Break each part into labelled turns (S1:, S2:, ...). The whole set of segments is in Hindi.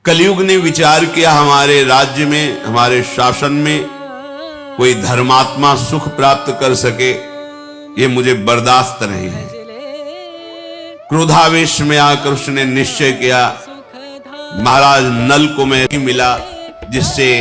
S1: कलयुग ने विचार किया हमारे राज्य में, हमारे शासन में कोई धर्मात्मा सुख प्राप्त कर सके, ये मुझे बर्दाश्त नहीं है। क्रोधावेश में आकर उसने निश्चय किया महाराज नल को मैं ही मिला जिससे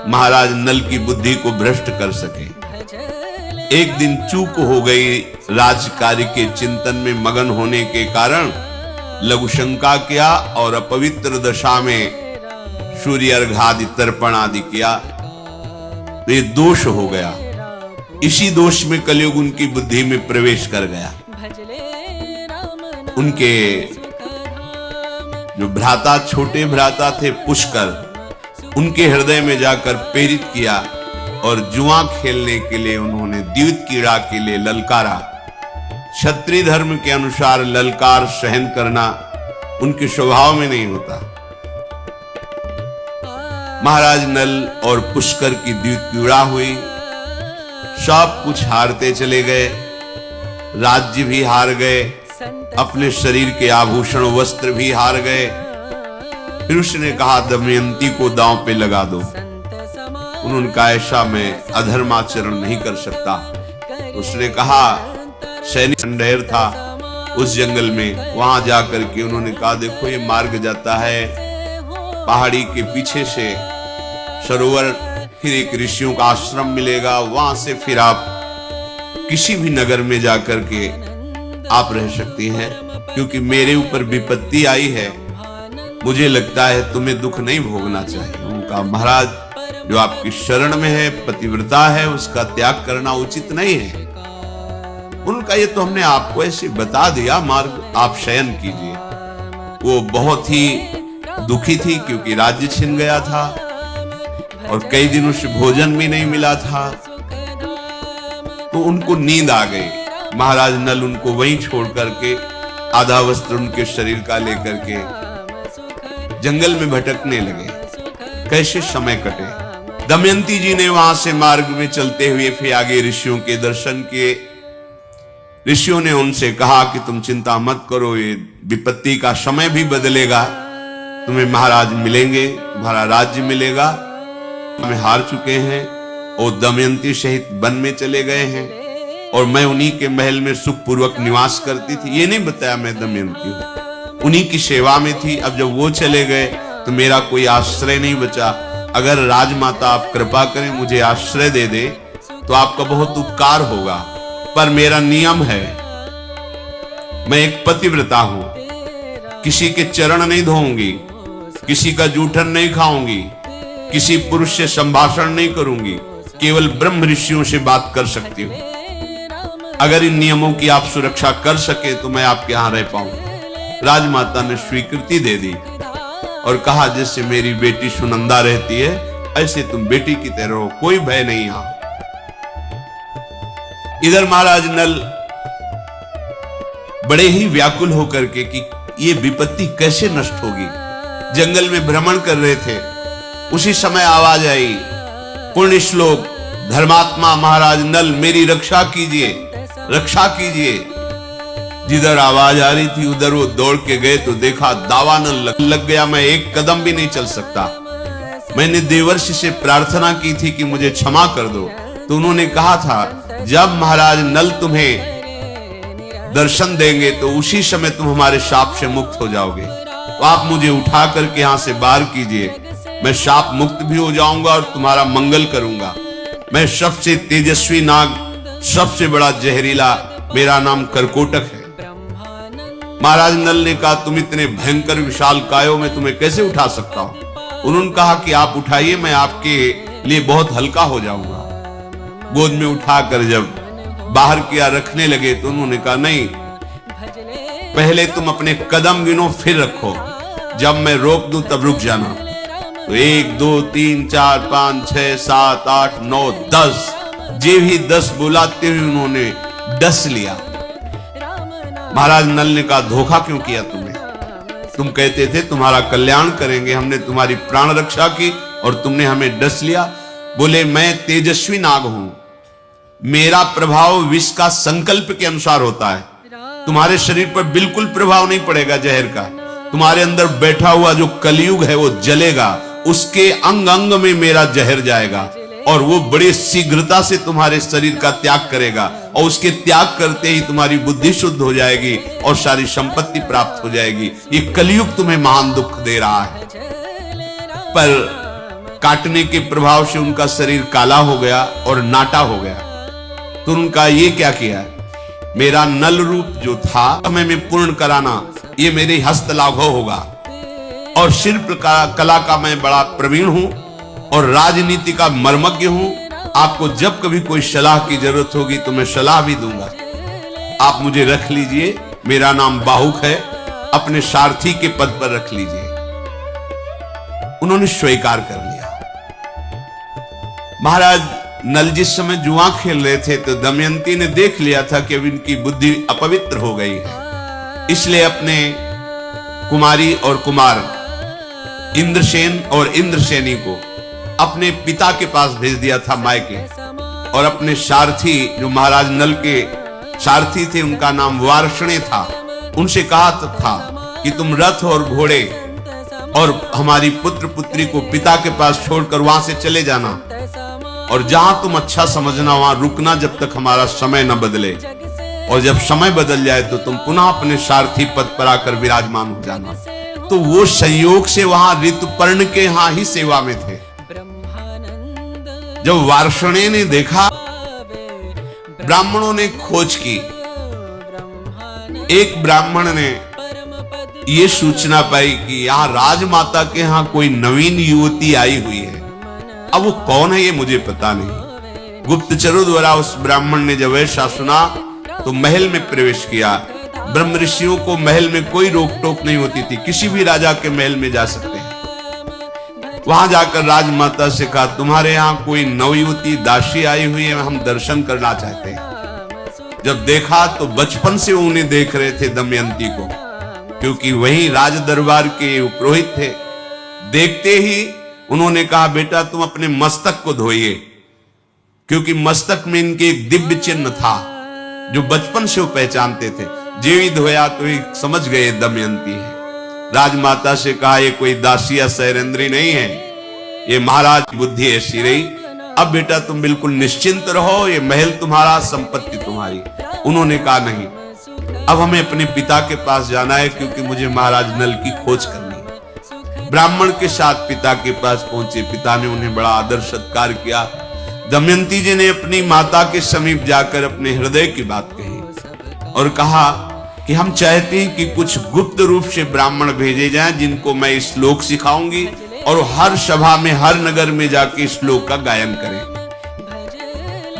S1: महाराज नल की बुद्धि को भ्रष्ट कर सके। एक दिन चूक हो गई, राजकार्य के चिंतन में मगन होने के कारण लघु शंका किया और अपवित्र दशा में सूर्य अर्घादि तर्पण आदि किया, तो ये दोष हो गया। इसी दोष में कलयुग उनकी बुद्धि में प्रवेश कर गया। उनके जो भ्राता, छोटे भ्राता थे पुष्कर, उनके हृदय में जाकर प्रेरित किया और जुआ खेलने के लिए उन्होंने द्यूत कीड़ा के लिए ललकारा। क्षत्रिय धर्म के अनुसार ललकार सहन करना उनके स्वभाव में नहीं होता। महाराज नल और पुष्कर की द्यूत कीड़ा हुई, सब कुछ हारते चले गए, राज्य भी हार गए, अपने शरीर के आभूषण वस्त्र भी हार गए। फिर उसने कहा दमयंती को दांव पे लगा दो। उन्होंने कहा ऐसा मैं अधर्माचरण नहीं कर सकता। उसने कहा सैनिक खंडेर था उस जंगल में, वहां जाकर के उन्होंने कहा देखो ये मार्ग जाता है पहाड़ी के पीछे से सरोवर, फिर एक ऋषियों का आश्रम मिलेगा, वहां से फिर आप किसी भी नगर में जाकर के आप रह सकती हैं, क्योंकि मेरे ऊपर विपत्ति आई है, मुझे लगता है तुम्हें दुख नहीं भोगना चाहिए। उनका महाराज जो आपकी शरण में है, पतिव्रता है, उसका त्याग करना उचित नहीं है। उनका ये तो हमने आपको ऐसे बता दिया मार्ग, आप शयन कीजिए। वो बहुत ही दुखी थी क्योंकि राज्य छिन गया था और कई दिनों से भोजन भी नहीं मिला था, तो उनको नींद आ गई। महाराज नल उनको वहीं छोड़ करके आधा वस्त्र उनके शरीर का लेकर के जंगल में भटकने लगे। कैसे समय कटे। दमयंती जी ने वहां से मार्ग में चलते हुए फिर आगे ऋषियों के दर्शन किए। ऋषियों ने उनसे कहा कि तुम चिंता मत करो, ये विपत्ति का समय भी बदलेगा, तुम्हें महाराज मिलेंगे, तुम्हारा राज्य मिलेगा। हमें हार चुके हैं और दमयंती सहित वन में चले गए हैं और मैं उन्हीं के महल में सुखपूर्वक निवास करती थी। ये नहीं बताया मैं दमयंती हूं, उन्हीं की सेवा में थी। अब जब वो चले गए तो मेरा कोई आश्रय नहीं बचा। अगर राजमाता आप कृपा करें मुझे आश्रय दे दे तो आपका बहुत उपकार होगा, पर मेरा नियम है, मैं एक पतिव्रता हूं, किसी के चरण नहीं धोऊंगी, किसी का जूठन नहीं खाऊंगी, किसी पुरुष से संभाषण नहीं करूंगी, केवल ब्रह्म ऋषियों से बात कर सकती हूं। अगर इन नियमों की आप सुरक्षा कर सके तो मैं आपके यहां रह पाऊं। राजमाता ने स्वीकृति दे दी और कहा जैसे मेरी बेटी सुनंदा रहती है ऐसे तुम बेटी की तरह रहो, कोई भय नहीं। यहां इधर महाराज नल बड़े ही व्याकुल होकर के कि ये विपत्ति कैसे नष्ट होगी, जंगल में भ्रमण कर रहे थे। उसी समय आवाज आई, पुण्य श्लोक धर्मात्मा महाराज नल मेरी रक्षा कीजिए, रक्षा कीजिए। जिधर आवाज आ रही थी उधर वो दौड़ के गए तो देखा दावानल लग गया, मैं एक कदम भी नहीं चल सकता। मैंने देवर्षि से प्रार्थना की थी कि मुझे क्षमा कर दो, तो उन्होंने कहा था जब महाराज नल तुम्हें दर्शन देंगे तो उसी समय तुम हमारे शाप से मुक्त हो जाओगे, तो आप मुझे उठा करके यहां से बाहर कीजिए, मैं शाप मुक्त भी हो जाऊंगा और तुम्हारा मंगल करूंगा। मैं सबसे तेजस्वी नाग, सबसे बड़ा जहरीला, मेरा नाम करकोटक है। महाराज नल ने कहा तुम इतने भयंकर विशाल कायों में तुम्हें कैसे उठा सकता हूं। उन्होंने कहा कि आप उठाइए, मैं आपके लिए बहुत हल्का हो जाऊंगा। गोद में उठाकर जब बाहर किया रखने लगे तो उन्होंने कहा नहीं, पहले तुम अपने कदम गिनो फिर रखो, जब मैं रोक दूं तब रुक जाना। तो 1 2 3 4 5 6 7 8 9 10 जे भी 10 बुलाते हुए उन्होंने डस लिया। महाराज नल ने कहा धोखा क्यों किया तुमने, तुम कहते थे तुम्हारा कल्याण करेंगे, हमने तुम्हारी प्राण रक्षा की और तुमने हमें डस लिया। बोले मैं तेजस्वी नाग हूं, मेरा प्रभाव विष का संकल्प के अनुसार होता है, तुम्हारे शरीर पर बिल्कुल प्रभाव नहीं पड़ेगा जहर का, तुम्हारे अंदर बैठा हुआ जो कलयुग है वो जलेगा, उसके अंग अंग में मेरा जहर जाएगा और वो बड़ी शीघ्रता से तुम्हारे शरीर का त्याग करेगा और उसके त्याग करते ही तुम्हारी बुद्धि शुद्ध हो जाएगी और सारी संपत्ति प्राप्त हो जाएगी। ये कलयुग तुम्हें महान दुख दे रहा है। पर काटने के प्रभाव से उनका शरीर काला हो गया और नाटा हो गया। तो उनका ये क्या किया, मेरा नल रूप जो था समय में पूर्ण कराना ये मेरे हस्त लाघव होगा और शिल्प कला का मैं बड़ा प्रवीण हूं और राजनीति का मर्मज्ञ हूं। आपको जब कभी कोई सलाह की जरूरत होगी तो मैं सलाह भी दूंगा। आप मुझे रख लीजिए, मेरा नाम बाहुक है, अपने सारथी के पद पर रख लीजिए। उन्होंने स्वीकार कर लिया। महाराज नल जिस समय जुआ खेल रहे थे तो दमयंती ने देख लिया था कि अब इनकी बुद्धि अपवित्र हो गई है, इसलिए अपने कुमारी और कुमार इंद्रसेन और इंद्रसेनी को अपने पिता के पास भेज दिया था मायके, और अपने सारथी जो महाराज नल के सारथी थे उनका नाम वार्ष्णे था, उनसे कहा था कि तुम रथ और घोड़े और हमारी पुत्र पुत्री को पिता के पास छोड़कर वहां से चले जाना और जहां तुम अच्छा समझना वहां रुकना जब तक हमारा समय न बदले, और जब समय बदल जाए तो तुम पुनः अपने सारथी पद पर आकर विराजमान हो जाना। तो वो संयोग से वहां ऋतुपर्ण के यहां ही सेवा में थे। जब वार्ष्णे ने देखा, ब्राह्मणों ने खोज की, एक ब्राह्मण ने ये सूचना पाई कि यहाँ राजमाता के यहाँ कोई नवीन युवती आई हुई है। अब वो कौन है ये मुझे पता नहीं। गुप्तचरों द्वारा उस ब्राह्मण ने जब ऐसा सुना तो महल में प्रवेश किया। ब्रह्म ऋषियों को महल में कोई रोक टोक नहीं होती थी, किसी भी राजा के महल में जा सकते हैं। वहां जाकर राजमाता से कहा, तुम्हारे यहाँ कोई नवयुवती दासी आई हुई है, हम दर्शन करना चाहते हैं। जब देखा तो बचपन से उन्हें देख रहे थे दमयंती को, क्योंकि वही राज दरबार के पुरोहित थे। देखते ही उन्होंने कहा, बेटा तुम अपने मस्तक को धोइए, क्योंकि मस्तक में इनके एक दिव्य चिन्ह था जो बचपन से वो पहचानते थे। जेवी धोया तो ही समझ गए दमयंती है। राजमाता से कहा, ये कोई दासी या शैरेंद्री नहीं है, ये महाराज की बुद्धि ऐसी रही। अब बेटा तुम बिल्कुल निश्चिंत रहो, ये महल तुम्हारा, संपत्ति तुम्हारी। उन्होंने कहा, नहीं, अब हमें अपने पिता के पास जाना है, क्योंकि मुझे महाराज नल की खोज करनी है। ब्राह्मण के साथ पिता के पास पहुंचे। पिता ने उन्हें बड़ा आदर सत्कार किया। दमयंती जी ने अपनी माता के समीप जाकर अपने हृदय की बात कही और कहा कि हम चाहते हैं कि कुछ गुप्त रूप से ब्राह्मण भेजे जाएं, जिनको मैं श्लोक सिखाऊंगी और हर सभा में, हर नगर में जाके श्लोक का गायन करें।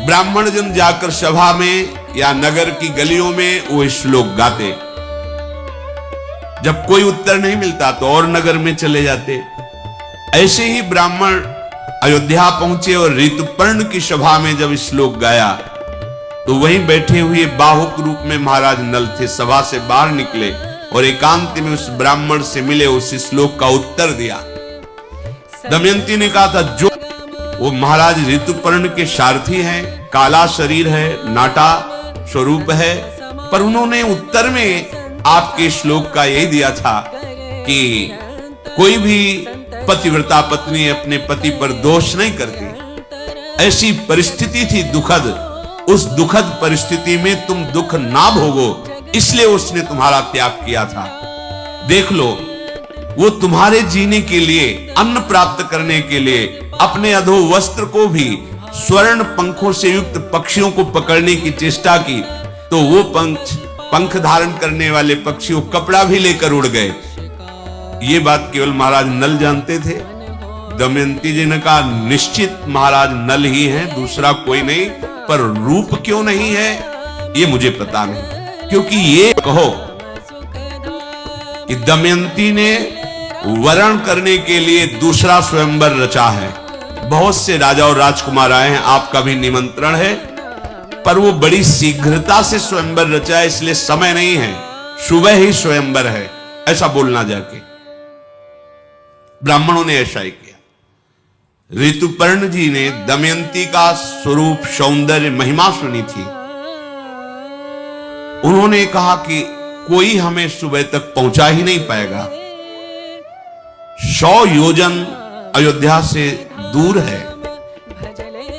S1: ब्राह्मण जन जाकर सभा में या नगर की गलियों में वो श्लोक गाते। जब कोई उत्तर नहीं मिलता तो और नगर में चले जाते। ऐसे ही ब्राह्मण अयोध्या पहुंचे और ऋतुपर्ण की सभा में जब श्लोक गाया तो वहीं बैठे हुए बाहुक रूप में महाराज नल थे। सभा से बाहर निकले और एकांत में उस ब्राह्मण से मिले, उस श्लोक का उत्तर दिया। दमयंती ने कहा था, जो वो महाराज ऋतुपर्ण के सारथी हैं, काला शरीर है, नाटा स्वरूप है, पर उन्होंने उत्तर में आपके श्लोक का यही दिया था कि कोई भी पतिव्रता पत्नी अपने पति पर दोष नहीं करती। ऐसी परिस्थिति थी दुखद, उस दुखद परिस्थिति में तुम दुख ना भोगो, इसलिए उसने तुम्हारा त्याग किया था। देख लो, वो तुम्हारे जीने के लिए, अन्न प्राप्त करने के लिए अपने अधो वस्त्र को भी स्वर्ण पंखों से युक्त पक्षियों को पकड़ने की चेष्टा की, तो वो पंख धारण करने वाले पक्षी वो कपड़ा भी लेकर उड़ गए। ये बात केवल महाराज नल जानते थे। दमयंती जी ने कहा, निश्चित महाराज नल ही हैं, दूसरा कोई नहीं, पर रूप क्यों नहीं है ये मुझे पता नहीं। क्योंकि ये कहो कि दमयंती ने वरण करने के लिए दूसरा स्वयंवर रचा है। बहुत से राजा और राजकुमार आए हैं, आपका भी निमंत्रण है, पर वो बड़ी शीघ्रता से स्वयंवर रचा है, इसलिए समय नहीं है, सुबह ही स्वयंवर है, ऐसा बोलना जाके। ब्राह्मणों ने ऐसा ही किया। ऋतुपर्ण जी ने दमयंती का स्वरूप, सौंदर्य, महिमा सुनी थी। उन्होंने कहा कि कोई हमें सुबह तक पहुंचा ही नहीं पाएगा, 100 योजन अयोध्या से दूर है।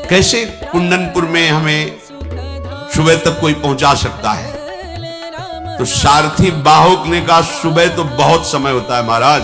S1: कैसे कुंदनपुर में हमें सुबह तक कोई पहुंचा सकता है? तो सारथी बाहुक ने कहा सुबह तो बहुत समय होता है महाराज,